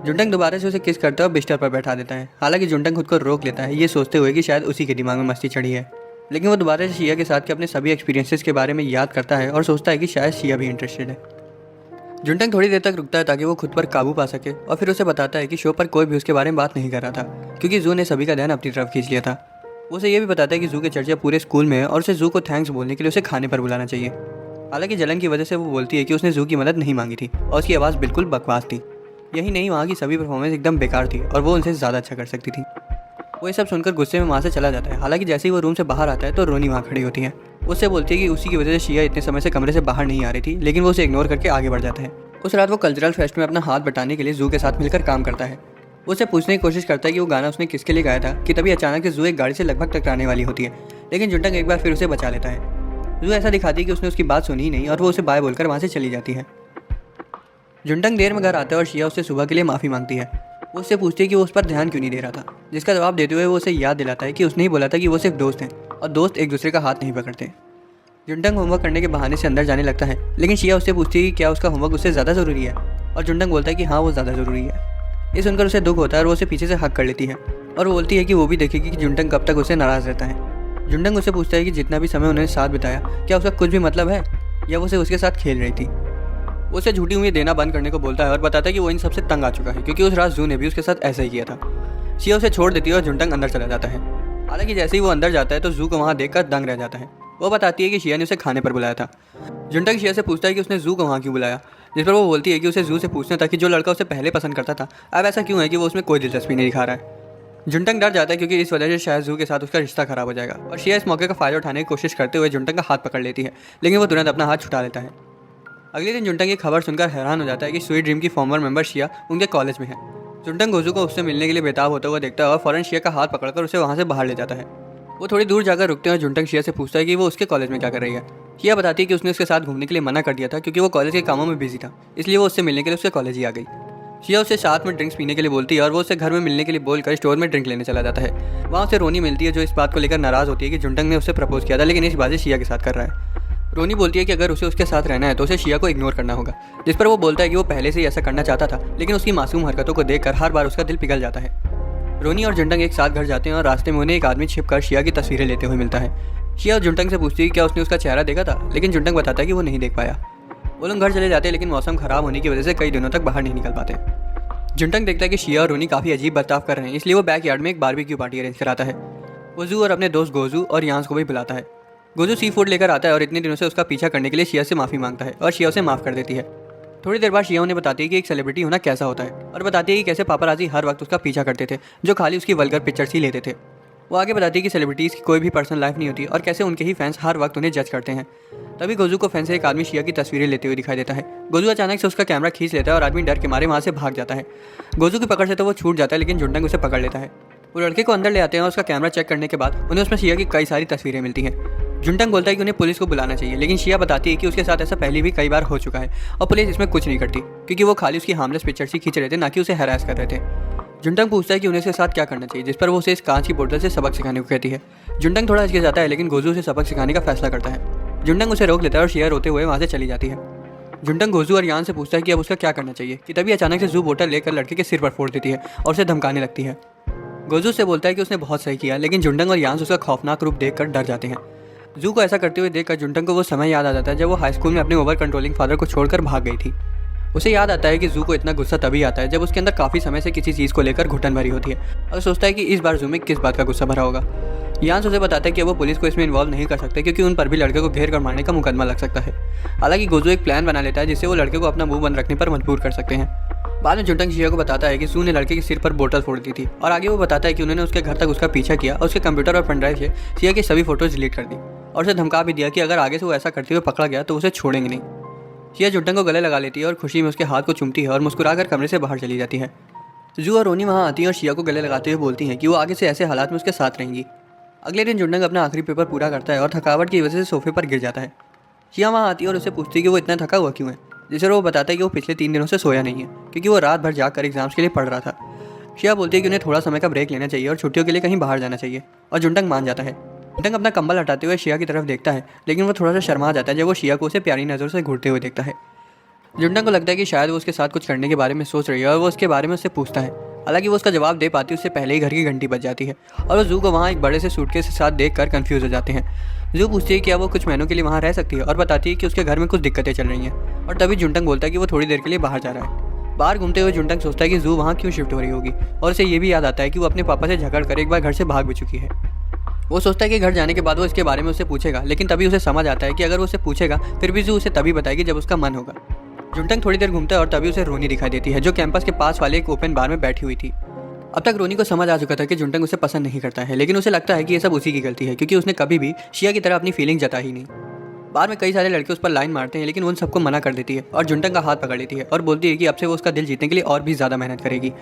S1: जुंटंग दोबारा से उसे किस करता है और बिस्तर पर बैठा देता है। हालांकि जुंटंग खुद को रोक लेता है, ये सोचते हुए कि शायद उसी के दिमाग में मस्ती चढ़ी है। लेकिन वो दोबारा से शिया के साथ के अपने सभी एक्सपीरियंसेस के बारे में याद करता है और सोचता है कि शायद शिया भी इंटरेस्टेड है। जुंटंग थोड़ी देर तक रुकता है ताकि वो खुद पर काबू पा सके और फिर उसे बताता है कि शो पर कोई भी उसके बारे में बात नहीं कर रहा था क्योंकि जू ने सभी का ध्यान अपनी तरफ खींच लिया था। वो उसे ये भी बताता है कि जू के चर्चा पूरे स्कूल में है और उसे जू को थैंक्स बोलने के लिए उसे खाने पर बुलाना चाहिए। हालांकि जलन की वजह से वो बोलती है कि उसने जू की मदद नहीं मांगी थी और उसकी आवाज़ बिल्कुल बकवास थी। यही नहीं, वहाँ की सभी परफॉर्मेंस एकदम बेकार थी और वो उनसे ज़्यादा अच्छा कर सकती थी। वो ये सब सुनकर गुस्से में वहाँ से चला जाता है। हालांकि जैसे ही वो रूम से बाहर आता है तो रोनी वहाँ खड़ी होती है। उससे बोलती है कि उसी की वजह से शिया इतने समय से कमरे से बाहर नहीं आ रही थी, लेकिन वो उसे इग्नोर करके आगे बढ़ जाता है। उस रात वो कल्चरल फेस्ट में अपना हाथ बटाने के लिए जू के साथ मिलकर काम करता है। वो उसे पूछने की कोशिश करता है कि वो गाना उसने किसके लिए गाया था कि तभी अचानक से जू एक गाड़ी से लगभग टकराने वाली होती है, लेकिन जुंटंग एक बार फिर उसे बचा लेता है। जू ऐसा दिखाती है कि उसने उसकी बात सुनी ही नहीं और वो उसे बाय बोलकर वहाँ से चली जाती है। जुंटंग देर में घर आता है और शिया उससे सुबह के लिए माफ़ी मांगती है। वो उससे पूछती है कि वो उस पर ध्यान क्यों नहीं दे रहा था, जिसका जवाब देते हुए वो उसे याद दिलाता है कि उसने ही बोला था कि वो सिर्फ दोस्त हैं और दोस्त एक दूसरे का हाथ नहीं पकड़ते। जुंटंग होमवर्क करने के बहाने से अंदर जाने लगता है, लेकिन शिया उससे पूछती है कि क्या उसका होमवर्क उससे ज़्यादा ज़रूरी है और जुंटंग बोलता है कि हाँ वो ज़्यादा ज़रूरी है। ये सुनकर उसे दुख होता है और वो उसे पीछे से हक कर लेती है और वो बोलती है कि वो भी देखेगी कि जुंटंग कब तक उसे नाराज़ रहता है। जुंटंग उससे पूछता है कि जितना भी समय उन्होंने साथ बिताया क्या उसका कुछ भी मतलब है या वो उसके साथ खेल रही थी। वो उसे झूठी उम्मीद देना बंद करने को बोलता है और बताता है कि वो इन सबसे तंग आ चुका है क्योंकि उस रात जू ने भी उसके साथ ऐसा ही किया था। शिया उसे छोड़ देती है और जुंटंग अंदर चला जाता है। हालांकि जैसे ही वो अंदर जाता है तो जू को वहाँ देखकर दंग रह जाता है। वो बताती है कि शिया ने उसे खाने पर बुलाया था। जुंटंग शिया से पूछता है कि उसने जू को वहाँ क्यों बुलाया, जिस पर वो बोलती है कि उसे जू से पूछना था कि जो लड़का उसे पहले पसंद करता था अब ऐसा क्यों है कि वो उसमें कोई दिलचस्पी नहीं दिखा रहा है। जुंटंग डर जाता है क्योंकि इस वजह से शायद जू के साथ उसका रिश्ता खराब हो जाएगा और शिया इस मौके का फ़ायदा उठाने की कोशिश करते हुए जुंटंग का हाथ पकड़ लेती है, लेकिन वो तुरंत अपना हाथ छुटा लेता है। अगले दिन जुंटंग की खबर सुनकर हैरान हो जाता है कि स्वीट ड्रीम की फॉर्मर मेंबर शिया उनके कॉलेज में है। जुंटंग गोजू को उससे मिलने के लिए बेताब होता हुआ देखता है और फौरन शिया का हाथ पकड़कर उसे वहाँ से बाहर ले जाता है। वो थोड़ी दूर जाकर रुकते हैं और जुंटंग शिया से पूछता है कि वो उसके कॉलेज में क्या कर रही है। शिया बताती है कि उसने उसके साथ घूमने के लिए मना कर दिया था क्योंकि वो कॉलेज के कामों में बिजी था, इसलिए वो उससे मिलने के लिए उसके कॉलेज ही आ गई। शिया उसे साथ में ड्रिंक्स पीने के लिए बोलती है और वो उसे घर में मिलने के लिए बोलकर स्टोर में ड्रिंक लेने चला जाता है। वहाँ उसे रोनी मिलती है जो इस बात को लेकर नाराज़ होती है कि जुंटंग ने उससे प्रपोज किया था लेकिन इस बात शिया के साथ कर रहा है। रोनी बोलती है कि अगर उसे उसके साथ रहना है तो उसे शिया को इग्नोर करना होगा, जिस पर वो बोलता है कि वो पहले से ही ऐसा करना चाहता था लेकिन उसकी मासूम हरकतों को देखकर हर बार उसका दिल पिघल जाता है। रोनी और जुंटंग एक साथ घर जाते हैं और रास्ते में उन्हें एक आदमी छिपकर शिया की तस्वीरें लेते हुए मिलता है। शिया जुंटंग से पूछती है क्या उसने उसका चेहरा देखा था, लेकिन जुंटंग बताता है कि वो नहीं देख पाया। वो लोग घर चले जाते हैं लेकिन मौसम खराब होने की वजह से कई दिनों तक बाहर नहीं निकल पाते। जुंटंग देखता है कि शिया और रोनी काफ़ी अजीब बर्ताव कर रहे हैं, इसलिए वो बैक यार्ड में एक बारबेक्यू पार्टी अरेंज कराता है। वो जू और अपने दोस्त गोजू और यांस को भी बुलाता है। गोजू सी फूड लेकर आता है और इतने दिनों से उसका पीछा करने के लिए शिया से माफ़ी मांगता है और शिया उसे माफ़ कर देती है। थोड़ी देर बाद शिया उन्हें बताती है कि एक सेलिब्रिटी होना कैसा होता है और बताती है कि कैसे पापाराजी हर वक्त उसका पीछा करते थे जो खाली उसकी वल्गर पिक्चर्स ही लेते थे। वो आगे बताती है कि सेलिब्रिटीज़ की कोई भी पर्सनल लाइफ नहीं होती और कैसे उनके ही फैंस हर वक्त उन्हें जज करते हैं। तभी गोजू को फैन से एक आदमी शिया की तस्वीरें लेते हुए दिखाई देता है। गोजू अचानक से उसका कैमरा खींच लेता है और आदमी डर के मारे वहाँ से भाग जाता है। गोजू की पकड़ से तो वो छूट जाता है लेकिन जुंटंग उसे पकड़ लेता है। वो लड़के को अंदर ले आते हैं और उसका कैमरा चेक करने के बाद उन्हें उसमें शिया की कई सारी तस्वीरें मिलती हैं। जुंटंग बोलता है कि उन्हें पुलिस को बुलाना चाहिए, लेकिन शिया बताती है कि उसके साथ ऐसा पहले भी कई बार हो चुका है और पुलिस इसमें कुछ नहीं करती क्योंकि वो खाली उसकी हार्मलेस पिक्चर्स ही खींच रहे थे, ना कि उसे हैरास कर रहे थे। जुंटंग पूछता है कि उन्हें उसके साथ क्या करना चाहिए, जिस पर वो उसे इस कांच की बोतल से सबक सिखाने को कहती है। जुंटंग थोड़ा हिचक जाता है लेकिन गोजू उसे सबक सिखाने का फैसला करता है। जुंटंग उसे रोक लेता है और शिया रोते हुए वहाँ से चली जाती है। जुंटंग गोजू और यान से पूछता है कि अब उसका क्या करना चाहिए कि तभी अचानक से जू बोतल लेकर लड़के के सिर पर फोड़ देती है और उसे धमकाने लगती है। गोजू से बोलता है कि उसने बहुत सही किया, लेकिन जुंटंग और यांस उसका खौफनाक रूप देखकर डर जाते हैं। जू को ऐसा करते हुए देखकर जुंटंग को वो समय याद आ जाता है जब वो हाई स्कूल में अपने ओवर कंट्रोलिंग फादर को छोड़कर भाग गई थी। उसे याद आता है कि जू को इतना गुस्सा तभी आता है जब उसके अंदर काफ़ी समय से किसी चीज़ को लेकर घुटन भरी होती है और सोचता है कि इस बार जू में किस बात का गुस्सा भरा होगा। यांस उसे बताता है कि वो पुलिस को इसमें इन्वॉल्व नहीं कर सकते क्योंकि उन पर भी लड़के को घेर कर मारने का मुकदमा लग सकता है। हालांकि गोजू एक प्लान बना लेता है जिससे वो लड़के को अपना मुंह बंद रखने पर मजबूर कर सकते हैं। बाद में जुंटंग शिया को बताता है कि जू ने लड़के के सिर पर बोतल फोड़ दी थी और आगे वो बताता है कि उन्होंने उसके घर तक उसका पीछा किया और उसके कंप्यूटर और पेनड्राइव से शिया की सभी फोटोज डिलीट कर दी और उसे धमका भी दिया कि अगर आगे से वो ऐसा करते हुए पकड़ा गया तो उसे छोड़ेंगे नहीं। शिया जुंटंग को गले लगा लेती है और खुशी में उसके हाथ को चूमती है और मुस्कुराकर कमरे से बाहर चली जाती है। जू और रोनी वहाँ आती हैं और शिया को गले लगाते हुए बोलती हैं कि वो आगे से ऐसे हालात में उसके साथ रहेंगी। अगले दिन जुंडंग अपना आखिरी पेपर पूरा करता है और थकावट की वजह से सोफे पर गिर जाता है। शिया वहाँ आती है और उसे पूछती है कि वो इतना थका हुआ क्यों है, जिसे वो बताता है कि वो पिछले 3 दिनों से सोया नहीं है क्योंकि वो रात भर जाकर एग्जाम्स के लिए पढ़ रहा था। शिया बोलती है कि उन्हें थोड़ा समय का ब्रेक लेना चाहिए और छुट्टियों के लिए कहीं बाहर जाना चाहिए, और जुंडंग मान जाता है। जुंडंग अपना कंबल हटाते हुए शिया की तरफ देखता है, लेकिन वो थोड़ा सा शर्मा जाता है जब वो शिया को उसे प्यारी नज़र से घूरते हुए देखता है। जुंडंग को लगता है कि शायद वो उसके साथ कुछ करने के बारे में सोच रही है और वो उसके बारे में उससे पूछता है। हालांकि वो उसका जवाब दे पाती उससे पहले ही घर की घंटी बज जाती है और वो जू को वहाँ एक बड़े से सूटकेस के साथ देखकर कंफ्यूज हो जाते हैं। जू पूछती है कि क्या वो कुछ महीनों के लिए वहाँ रह सकती है और बताती है कि उसके घर में कुछ दिक्कतें चल रही हैं, और तभी जुंडंग बोलता है कि वो थोड़ी देर के लिए बाहर जा रहा है। बाहर घूमते हुए जुंडंग सोचता है कि जू वहाँ क्यों शिफ्ट हो रही होगी, और उसे ये भी याद आता है कि वो अपने पापा से झगड़ कर एक बार घर से भाग भी चुकी है। वो सोचता है कि घर जाने के बाद वो इसके बारे में उससे पूछेगा, लेकिन तभी उसे समझ आता है कि अगर वो उसे पूछेगा फिर भी जू उसे तभी बताएगी जब उसका मन होगा। जुंटंग थोड़ी देर घूमता है और तभी उसे रोनी दिखाई देती है, जो कैंपस के पास वाले एक ओपन बार में बैठी हुई थी। अब तक रोनी को समझ आ चुका था कि जुंटंग उसे पसंद नहीं करता है, लेकिन उसे लगता है कि ये सब उसी की गलती है क्योंकि उसने कभी भी शिया की तरह अपनी फीलिंग जता ही नहीं। बार में कई सारे लड़के उस पर लाइन मारते हैं, लेकिन उन सबको मना कर देती है और जुंटंग का हाथ पकड़ लेती है और बोलती है कि अब से वो उसका दिल जीतने के लिए और भी ज़्यादा मेहनत करेगी।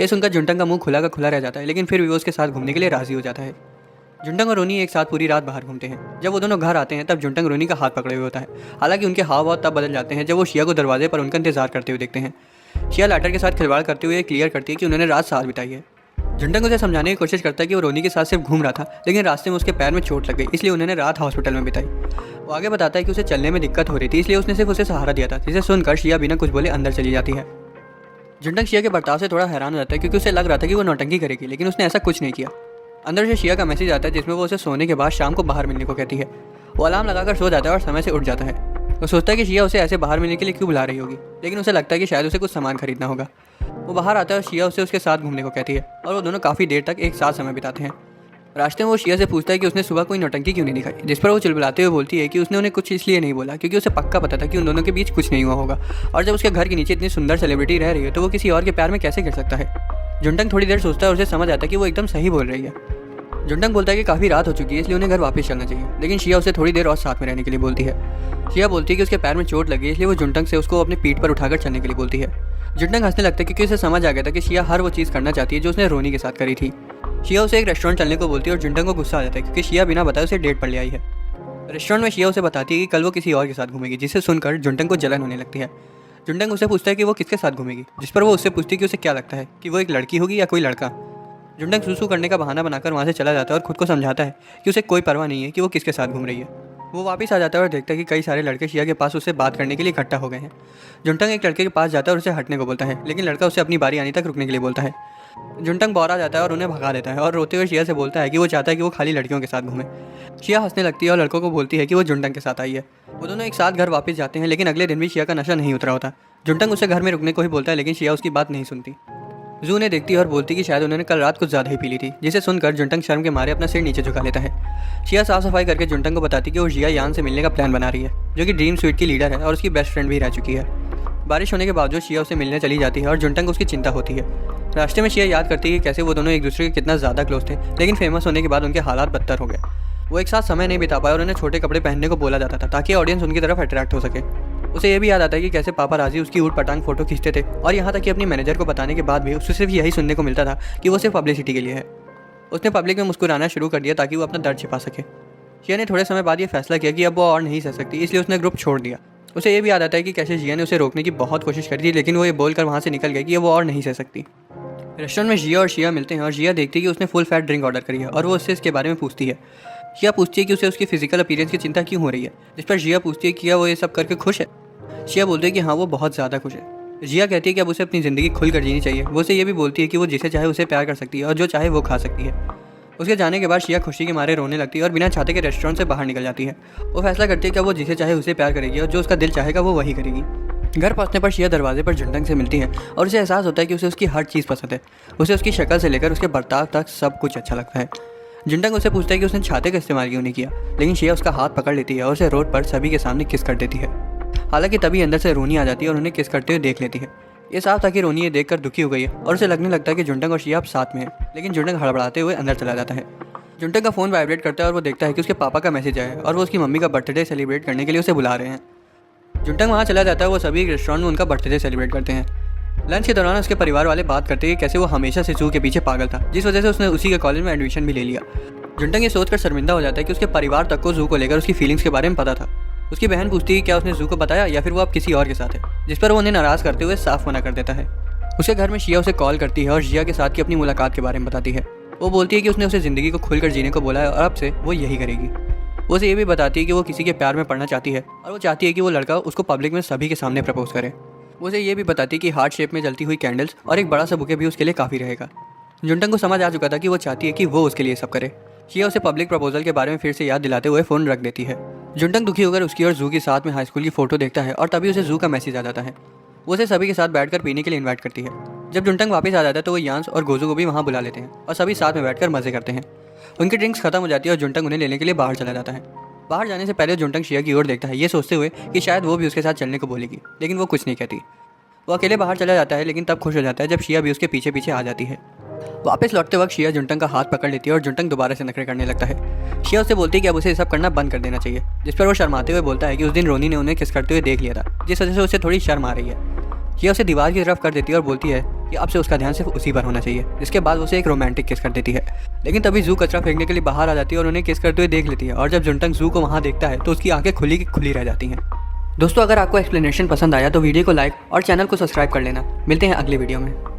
S1: ये सुनकर जुंटंग का मुंह खुला का खुला रह जाता है, लेकिन फिर भी वो उसके साथ घूमने के लिए राजी हो जाता है। जुंटंग और रोनी एक साथ पूरी रात बाहर घूमते हैं। जब वो दोनों घर आते हैं तब जुंटंग रोनी का हाथ पकड़े हुए होता है। हालांकि उनके हाव भाव तब बदल जाते हैं जब वो शिया को दरवाजे पर उनका इंतजार करते हुए देखते हैं। शिया लाइटर के साथ खिलवाड़ करते हुए क्लियर करती है कि उन्होंने रात साथ बिताई है। जुंटंग उसे समझाने की कोशिश करता है कि वो रोनी के साथ सिर्फ घूम रहा था, लेकिन रास्ते में उसके पैर में चोट लग गई, इसलिए उन्होंने रात हॉस्पिटल में बिताई। वो आगे बताता है कि उसे चलने में दिक्कत हो रही थी, इसलिए उसने सिर्फ उसे सहारा दिया था, जिसे सुनकर शिया बिना कुछ बोले अंदर चली जाती है। जुंटंग शिया के बर्ताव से थोड़ा हैरान हो जाता है क्योंकि उसे लग रहा था कि वो नौटंकी करेगी, लेकिन उसने ऐसा कुछ नहीं किया। अंदर से शिया का मैसेज आता है जिसमें वो उसे सोने के बाद शाम को बाहर मिलने को कहती है। वो अलार्म लगाकर सो जाता है और समय से उठ जाता है। वो सोचता है कि शिया उसे ऐसे बाहर मिलने के लिए क्यों बुला रही होगी, लेकिन उसे लगता है कि शायद उसे कुछ सामान खरीदना होगा। वो बाहर आता है और शिया उसे उसके साथ घूमने को कहती है और वो दोनों काफ़ी देर तक एक साथ समय बिताते हैं। रास्ते में वो शिया से पूछता है कि उसने सुबह कोई नौटंकी क्यों नहीं दिखाई, जिस पर वो चिल्लाते हुए बोलती है कि उसने उन्हें कुछ इसलिए नहीं बोला क्योंकि उसे पक्का पता था कि उन दोनों के बीच कुछ नहीं हुआ होगा, और जब उसके घर के नीचे इतनी सुंदर सेलिब्रिटी रह रही है तो वो किसी और के प्यार में कैसे गिर सकता है। जुंटंग थोड़ी देर सोचता है और उसे समझ आता है कि वो एकदम सही बोल रही है। जुंटंग बोलता है कि काफ़ी रात हो चुकी है, इसलिए उन्हें घर वापस चलना चाहिए, लेकिन शिया उसे थोड़ी देर और साथ में रहने के लिए बोलती है। शिया बोलती है कि उसके पैर में चोट लगी, इसलिए वो जुंटंग से उसको अपनी पीठ पर उठाकर चलने के लिए बोलती है। जुंटंग हंसने लगता है क्योंकि उसे समझ आ गया था कि शिया हर वो चीज़ करना चाहती है जो उसने रोनी के साथ करी थी। शिया उसे एक रेस्टोरेंट चलने को बोलती है और जुंटंग को गुस्सा आ जाता है क्योंकि शिया बिना बताए उसे डेट पर ले आई है। रेस्टोरेंट में शिया उसे बताती है कि कल वो किसी और के साथ घूमेगी, जिसे सुनकर जुंटंग को जलन होने लगती है। जुंटंग उसे पूछता है कि वो किसके साथ घूमेगी, जिस पर वो उससे पूछती है कि उसे क्या लगता है कि वो एक लड़की होगी या कोई लड़का। जुंटंग सूसू करने का बहाना बनाकर वहाँ से चला जाता है और खुद को समझाता है कि उसे कोई परवाह नहीं है कि वो किसके साथ घूम रही है। वो वापस आ जाता है और देखता है कि कई सारे लड़के शिया के पास उससे बात करने के लिए इकट्ठा हो गए हैं। जुंटंग एक लड़के के पास जाता है और उसे हटने को बोलता है, लेकिन लड़का उसे अपनी बारी आने तक रुकने के लिए बोलता है। जुंटंग बौरा जाता है और उन्हें भगा देता है और रोते हुए शिया से बोलता है कि वो चाहता है कि वो खाली लड़कियों के साथ घूमे। शिया हंसने लगती है और लड़कों को बोलती है कि वो जुंटंग के साथ आई है। वो दोनों एक साथ घर वापस जाते हैं, लेकिन अगले दिन भी शिया का नशा नहीं उतरा होता। जुंटंग उसे घर में रुकने को ही बोलता है, लेकिन शिया उसकी बात नहीं सुनती। जू उन्हें देखती है और बोलती है कि शायद उन्होंने कल रात कुछ ज़्यादा ही पी ली थी, जिसे सुनकर जुंटंग शर्म के मारे अपना सिर नीचे झुका लेता है। शिया साफ सफाई करके जुंटंग को बताती कि वो जिया यान से मिलने का प्लान बना रही है, जो कि ड्रीम स्वीट की लीडर है और उसकी बेस्ट फ्रेंड भी रह चुकी है। बारिश होने के बावजूद शिया उसे मिलने चली जाती है और जुंटंग को उसकी चिंता होती है। रास्ते में शिया याद करती है कि कैसे वो दोनों एक दूसरे के कितना ज़्यादा क्लोज थे, लेकिन फेमस होने के बाद उनके हालात बदतर हो गए। वो एक साथ समय नहीं बिता पाए और उन्हें छोटे कपड़े पहनने को बोला जाता था ताकि ऑडियंस उनकी तरफ अट्रैक्ट हो सके। उसे ये भी याद आता है कि कैसे पापा राजी उसकी ऊट पटांग फोटो खींचते थे, और यहाँ तक कि अपनी मैनेजर को बताने के बाद भी उसे सिर्फ यही सुनने को मिलता था कि वो सिर्फ पब्लिसिटी के लिए है। उसने पब्लिक में मुस्कुराना शुरू कर दिया ताकि वो अपना दर्द छिपा सके। शिया ने थोड़े समय बाद ये फैसला किया कि अब वो और नहीं सह सकती, इसलिए उसने ग्रुप छोड़ दिया। उसे ये भी याद आता है कि कैसे जिया ने उसे रोकने की बहुत कोशिश करी थी, लेकिन वो ये बोलकर वहाँ से निकल गई कि वो और नहीं सह सकती। रेस्टोरेंट में जिया और शिया मिलते हैं और जिया देखती है कि उसने फुल फैट ड्रिंक ऑर्डर करी है और वो उससे इसके बारे में पूछती है। शिया पूछती है कि उसे उसकी फिजिकल अपीयरेंस की चिंता क्यों हो रही है, जिस पर जिया पूछती है कि क्या वो ये सब करके खुश है। शिया बोलती है कि हाँ, वो बहुत ज़्यादा खुश है। जिया कहती है कि अब उसे अपनी ज़िंदगी खुलकर जीनी चाहिए। वो उसे ये भी बोलती है कि वो जिसे चाहे उसे प्यार कर सकती है और जो चाहे वो खा सकती है। उसके जाने के बाद शिया खुशी के मारे रोने लगती है और बिना चाहते के रेस्टोरेंट से बाहर निकल जाती है। वो फैसला करती है कि वो जिसे चाहे उसे प्यार करेगी और जो उसका दिल चाहेगा वो वही करेगी। घर पहुंचने पर शिया दरवाजे पर जुंटंग से मिलती है और उसे एहसास होता है कि उसे उसकी हर चीज़ पसंद है। उसे उसकी शक्ल से लेकर उसके बर्ताव तक सब कुछ अच्छा लगता है। जुंटंग उसे पूछता है कि उसने छाते का इस्तेमाल क्यों नहीं किया, लेकिन शिया उसका हाथ पकड़ लेती है और उसे रोड पर सभी के सामने किस कर देती है। हालांकि तभी अंदर से रोनी आ जाती है और उन्हें किस करते हुए देख लेती है। ये साफ था कि रोनी ये देखकर दुखी हो गई है और उसे लगने लगता है कि जुंटंग और शिया अब साथ में है, लेकिन जुंटंग हड़बड़ाते हुए अंदर चला जाता है। जुंटंग का फ़ोन वाइब्रेट करता है और वो देखता है कि उसके पापा का मैसेज आया है और वो उसकी मम्मी का बर्थडे सेलिब्रेट करने के लिए उसे बुला रहे हैं। जुंटंग वहाँ चला जाता है। वो सभी रेस्टोरेंट में उनका बर्थडे सेलिब्रेट करते हैं। लंच के दौरान उसके परिवार वाले बात करते हैं कि कैसे वो हमेशा से जू के पीछे पागल था, जिस वजह से उसने उसी के कॉलेज में एडमिशन भी ले लिया। जुंटंग ये सोचकर शर्मिंदा हो जाता है कि उसके परिवार तक को जू को लेकर उसकी फीलिंग्स के बारे में पता था। उसकी बहन पूछती है क्या उसने जू को बताया या फिर वो अब किसी और के साथ है, जिस पर वो उन्हें नाराज करते हुए साफ मना कर देता है। उसके घर में शिया उसे कॉल करती है और जिया के साथ की अपनी मुलाकात के बारे में बताती है। वो बोलती है कि उसने उसे ज़िंदगी को खुलकर जीने को बोला है और अब से वो यही करेगी। वो उसे ये भी बताती है कि वो किसी के प्यार में पड़ना चाहती है और वो चाहती है कि वो लड़का उसको पब्लिक में सभी के सामने प्रपोज करे। वो उसे ये भी बताती है कि हार्ट शेप में जलती हुई कैंडल्स और एक बड़ा सा बुके भी उसके लिए काफ़ी रहेगा। जुंटंग को समझ आ चुका था कि वो चाहती है कि वो उसके लिए सब करे। शिया उसे पब्लिक प्रपोजल के बारे में फिर से याद दिलाते हुए फ़ोन रख देती है। जुंटंग दुखी होकर उसकी और जू के साथ में हाई स्कूल की फ़ोटो देखता है और तभी उसे जू का मैसेज आ जाता है। वो उसे सभी के साथ बैठकर पीने के लिए इन्वाइट करती है। जब जुंटंग वापस आ जाता है तो वो यांस और गोजू को भी वहाँ बुला लेते हैं और सभी साथ में बैठकर मजे करते हैं। उनकी ड्रिंक्स खत्म हो जाती है और जुंटंग उन्हें लेने के लिए बाहर चला जाता है। बाहर जाने से पहले जुंटंग शिया की ओर देखता है, ये सोचते हुए कि शायद वो भी उसके साथ चलने को बोलेगी, लेकिन वो कुछ नहीं कहती। वो अकेले बाहर चला जाता है, लेकिन तब खुश हो जाता है जब शिया भी उसके पीछे पीछे आ जाती है। वापस लौटते वक्त शिया जुंटंग का हाथ पकड़ लेती है और जुंटंग दोबारा से नखरे करने लगता है। शिया उससे बोलती है कि अब उसे ये सब करना बंद कर देना चाहिए, जिस पर वो शर्माते हुए बोलता है कि उस दिन रोनी ने उन्हें किस करते हुए देख लिया था, जिस वजह से उसे थोड़ी शर्म आ रही है। शिया उसे दीवार की तरफ कर देती है और बोलती है कि अब से उसका ध्यान सिर्फ उसी पर होना चाहिए। जिसके बाद उसे एक रोमांटिक किस कर देती है, लेकिन तभी जू कचरा फेंकने के लिए बाहर आ जाती है और उन्हें किस करते हुए देख लेती है। और जब जुंटंग जू को वहाँ देखता है तो उसकी आंखें खुली की खुली रह जाती हैं। दोस्तों, अगर आपको एक्सप्लेनेशन पसंद आया तो वीडियो को लाइक और चैनल को सब्सक्राइब कर लेना। मिलते हैं अगले वीडियो में।